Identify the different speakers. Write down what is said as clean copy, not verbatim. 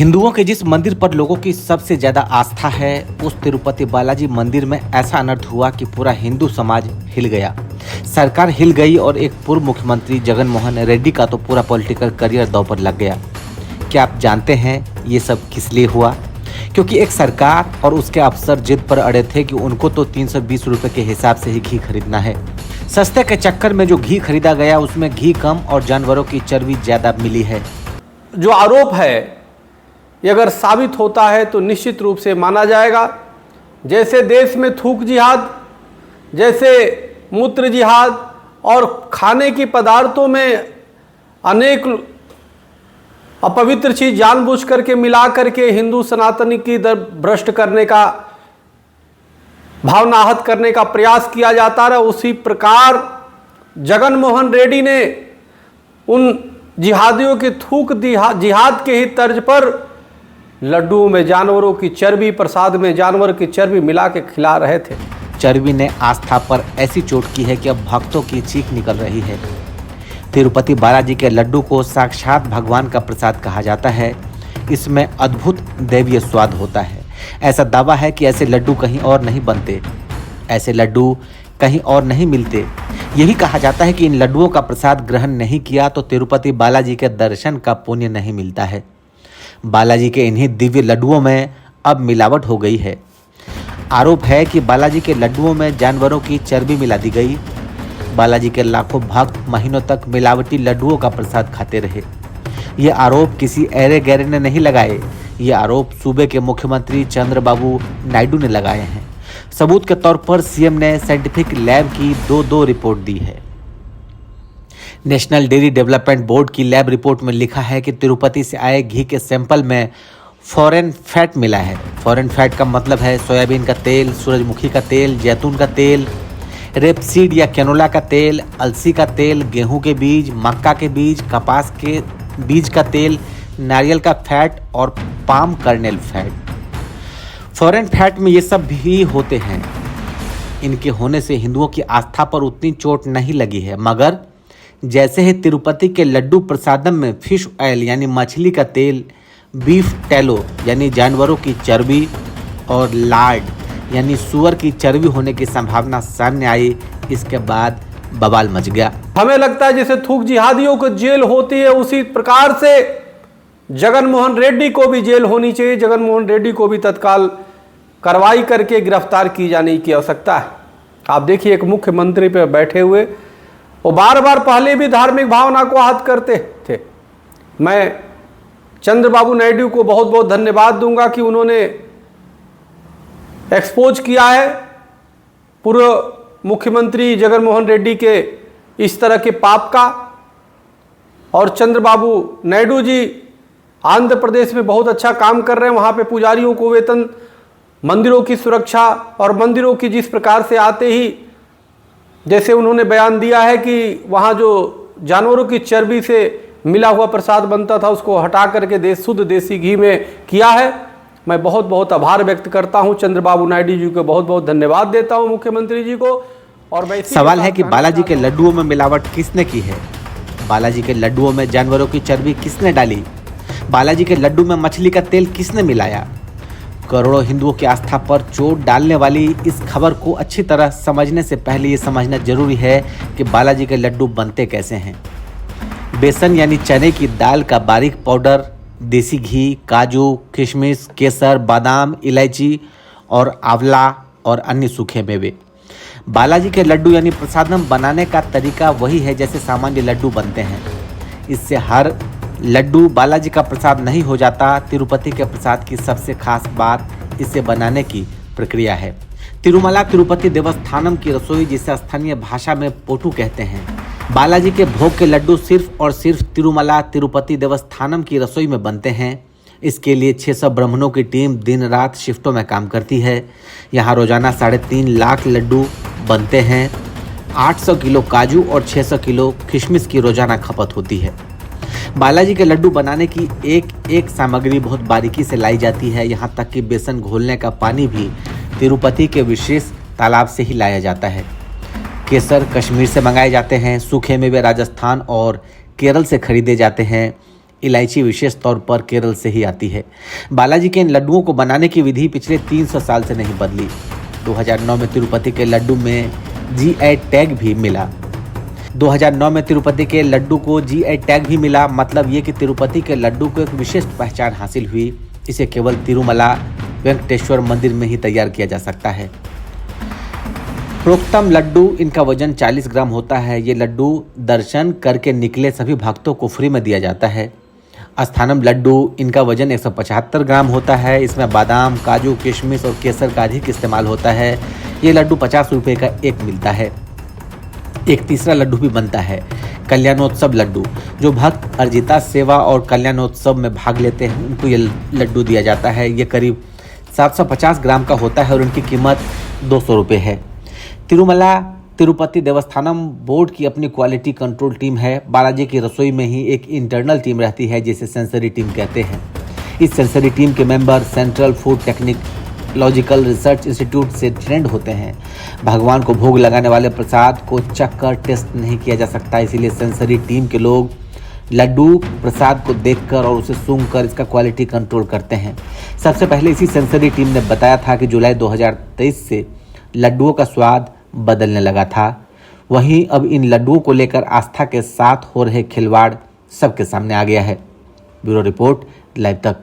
Speaker 1: हिंदुओं के जिस मंदिर पर लोगों की सबसे ज्यादा आस्था है, उस तिरुपति बालाजी मंदिर में ऐसा अनर्थ हुआ कि पूरा हिंदू समाज हिल गया। सरकार हिल गई और एक पूर्व मुख्यमंत्री जगन मोहन रेड्डी का तो पूरा पॉलिटिकल करियर दांव पर लग गया। क्या आप जानते हैं ये सब किस लिए हुआ? क्योंकि एक सरकार और उसके अफसर जिद पर अड़े थे कि उनको तो 320 रुपये के हिसाब से ही घी खरीदना है। सस्ते के चक्कर में जो घी खरीदा गया उसमें घी कम और जानवरों की चर्बी ज्यादा मिली है।
Speaker 2: जो आरोप है ये अगर साबित होता है तो निश्चित रूप से माना जाएगा। जैसे देश में थूक जिहाद, जैसे मूत्र जिहाद और खाने की पदार्थों में अनेक अपवित्र चीज जानबूझ करके मिला करके हिंदू सनातनी की दर भ्रष्ट करने का, भावना आहत करने का प्रयास किया जाता रहा, उसी प्रकार जगन मोहन रेड्डी ने उन जिहादियों के थूक जिहाद के ही तर्ज पर लड्डुओं में जानवरों की चर्बी, प्रसाद में जानवर की चर्बी मिला के खिला रहे थे।
Speaker 1: चर्बी ने आस्था पर ऐसी चोट की है कि अब भक्तों की चीख निकल रही है। तिरुपति बालाजी के लड्डू को साक्षात भगवान का प्रसाद कहा जाता है। इसमें अद्भुत दैवीय स्वाद होता है। ऐसा दावा है कि ऐसे लड्डू कहीं और नहीं बनते, ऐसे लड्डू कहीं और नहीं मिलते। यही कहा जाता है कि इन लड्डुओं का प्रसाद ग्रहण नहीं किया तो तिरुपति बालाजी के दर्शन का पुण्य नहीं मिलता है। बालाजी के इन्हीं दिव्य लड्डुओं में अब मिलावट हो गई है। आरोप है कि बालाजी के लड्डुओं में जानवरों की चर्बी मिला दी गई। बालाजी के लाखों भक्त महीनों तक मिलावटी लड्डुओं का प्रसाद खाते रहे। ये आरोप किसी ऐरे गैरे ने नहीं लगाए, ये आरोप सूबे के मुख्यमंत्री चंद्रबाबू नायडू ने लगाए हैं। सबूत के तौर पर सीएम ने साइंटिफिक लैब की दो रिपोर्ट दी है। नेशनल डेयरी डेवलपमेंट बोर्ड की लैब रिपोर्ट में लिखा है कि तिरुपति से आए घी के सैंपल में फॉरेन फैट मिला है। फॉरेन फैट का मतलब है सोयाबीन का तेल, सूरजमुखी का तेल, जैतून का तेल, रेपसीड या कैनोला का तेल, अलसी का तेल, गेहूं के बीज, मक्का के बीज, कपास के बीज का तेल, नारियल का फैट और palm kernel fat. Foreign fat में ये सब भी होते हैं। इनके होने से हिंदुओं की आस्था पर उतनी चोट नहीं लगी है, मगर जैसे ही तिरुपति के लड्डू प्रसादम में फिश ऑयल यानी मछली का तेल, बीफ टैलो यानी जानवरों की चर्बी और लार्ड यानी सुअर की चर्बी होने की संभावना सामने आई, इसके बाद बवाल मच गया।
Speaker 2: हमें लगता है जैसे थूक जिहादियों को जेल होती है, उसी प्रकार से जगन मोहन रेड्डी को भी जेल होनी चाहिए। जगन मोहन रेड्डी को भी तत्काल कार्रवाई करके गिरफ्तार की जाने की आवश्यकता है। आप देखिए, एक मुख्यमंत्री पे बैठे हुए वो बार बार पहले भी धार्मिक भावना को आहत करते थे। मैं चंद्रबाबू नायडू को बहुत बहुत धन्यवाद दूंगा कि उन्होंने एक्सपोज किया है पूर्व मुख्यमंत्री जगन मोहन रेड्डी के इस तरह के पाप का। और चंद्रबाबू नायडू जी आंध्र प्रदेश में बहुत अच्छा काम कर रहे हैं। वहाँ पे पुजारियों को वेतन, मंदिरों की सुरक्षा और मंदिरों की जिस प्रकार से आते ही जैसे उन्होंने बयान दिया है कि वहाँ जो जानवरों की चर्बी से मिला हुआ प्रसाद बनता था उसको हटा करके शुद्ध देसी घी में किया है। मैं बहुत बहुत आभार व्यक्त करता हूँ चंद्रबाबू नायडू जी को, बहुत बहुत धन्यवाद देता हूँ मुख्यमंत्री जी को। और मैं
Speaker 1: सवाल है कि बालाजी के लड्डुओं में मिलावट किसने की है? बालाजी के लड्डुओं में जानवरों की चर्बी किसने डाली? बालाजी के लड्डू में मछली का तेल किसने मिलाया? करोड़ों हिंदुओं की आस्था पर चोट डालने वाली इस खबर को अच्छी तरह समझने से पहले ये समझना जरूरी है कि बालाजी के लड्डू बनते कैसे हैं। बेसन यानी चने की दाल का बारीक पाउडर, देसी घी, काजू, किशमिश, केसर, बादाम, इलायची और आंवला और अन्य सूखे मेवे। बालाजी के लड्डू यानी प्रसादम बनाने का तरीका वही है जैसे सामान्य लड्डू बनते हैं। इससे हर लड्डू बालाजी का प्रसाद नहीं हो जाता। तिरुपति के प्रसाद की सबसे खास बात इसे बनाने की प्रक्रिया है। तिरुमला तिरुपति देवस्थानम की रसोई, जिसे स्थानीय भाषा में पोटू कहते हैं। बालाजी के भोग के लड्डू सिर्फ और सिर्फ तिरुमला तिरुपति देवस्थानम की रसोई में बनते हैं। इसके लिए 600 ब्राह्मणों की टीम दिन रात शिफ्टों में काम करती है। यहाँ रोजाना 3.5 लाख लड्डू बनते हैं। 800 किलो काजू और 600 किलो किशमिश की रोजाना खपत होती है। बालाजी के लड्डू बनाने की एक एक सामग्री बहुत बारीकी से लाई जाती है। यहाँ तक कि बेसन घोलने का पानी भी तिरुपति के विशेष तालाब से ही लाया जाता है। केसर कश्मीर से मंगाए जाते हैं। सूखे मेवे राजस्थान और केरल से खरीदे जाते हैं। इलायची विशेष तौर पर केरल से ही आती है। बालाजी के इन लड्डुओं को बनाने की विधि पिछले 300 साल से नहीं बदली। 2009 में तिरुपति के लड्डू में जीआई टैग भी मिला। 2009 में तिरुपति के लड्डू को जीआई टैग भी मिला। मतलब ये कि तिरुपति के लड्डू को एक विशेष पहचान हासिल हुई। इसे केवल तिरुमला वेंकटेश्वर मंदिर में ही तैयार किया जा सकता है। प्रोक्तम लड्डू, इनका वजन 40 ग्राम होता है। ये लड्डू दर्शन करके निकले सभी भक्तों को फ्री में दिया जाता है। स्थानम लड्डू, इनका वजन 175 ग्राम होता है। इसमें बादाम, काजू, किशमिश और केसर का अधिक इस्तेमाल होता है। ये लड्डू 50 रुपये का एक मिलता है। एक तीसरा लड्डू भी बनता है, कल्याणोत्सव लड्डू। जो भक्त अर्जिता सेवा और कल्याणोत्सव में भाग लेते हैं उनको ये लड्डू दिया जाता है। ये करीब 750 ग्राम का होता है और इनकी कीमत 200 रुपये है। तिरुमला तिरुपति देवस्थानम बोर्ड की अपनी क्वालिटी कंट्रोल टीम है। बालाजी की रसोई में ही एक इंटरनल टीम रहती है जिसे सेंसरी टीम कहते हैं। इस सेंसरी टीम के member central food technological research institute से ट्रेंड होते हैं। भगवान को भोग लगाने वाले प्रसाद को चख कर टेस्ट नहीं किया जा सकता, इसीलिए सेंसरी टीम के लोग लड्डू प्रसाद को देखकर और उसे सूंघकर इसका क्वालिटी कंट्रोल करते हैं। सबसे पहले इसी सेंसरी टीम ने बताया था कि जुलाई 2023 से लड्डुओं का स्वाद बदलने लगा था। वहीं अब इन लड्डुओं को लेकर आस्था के साथ हो रहे खिलवाड़ सबके सामने आ गया है। ब्यूरो रिपोर्ट, लाइव तक।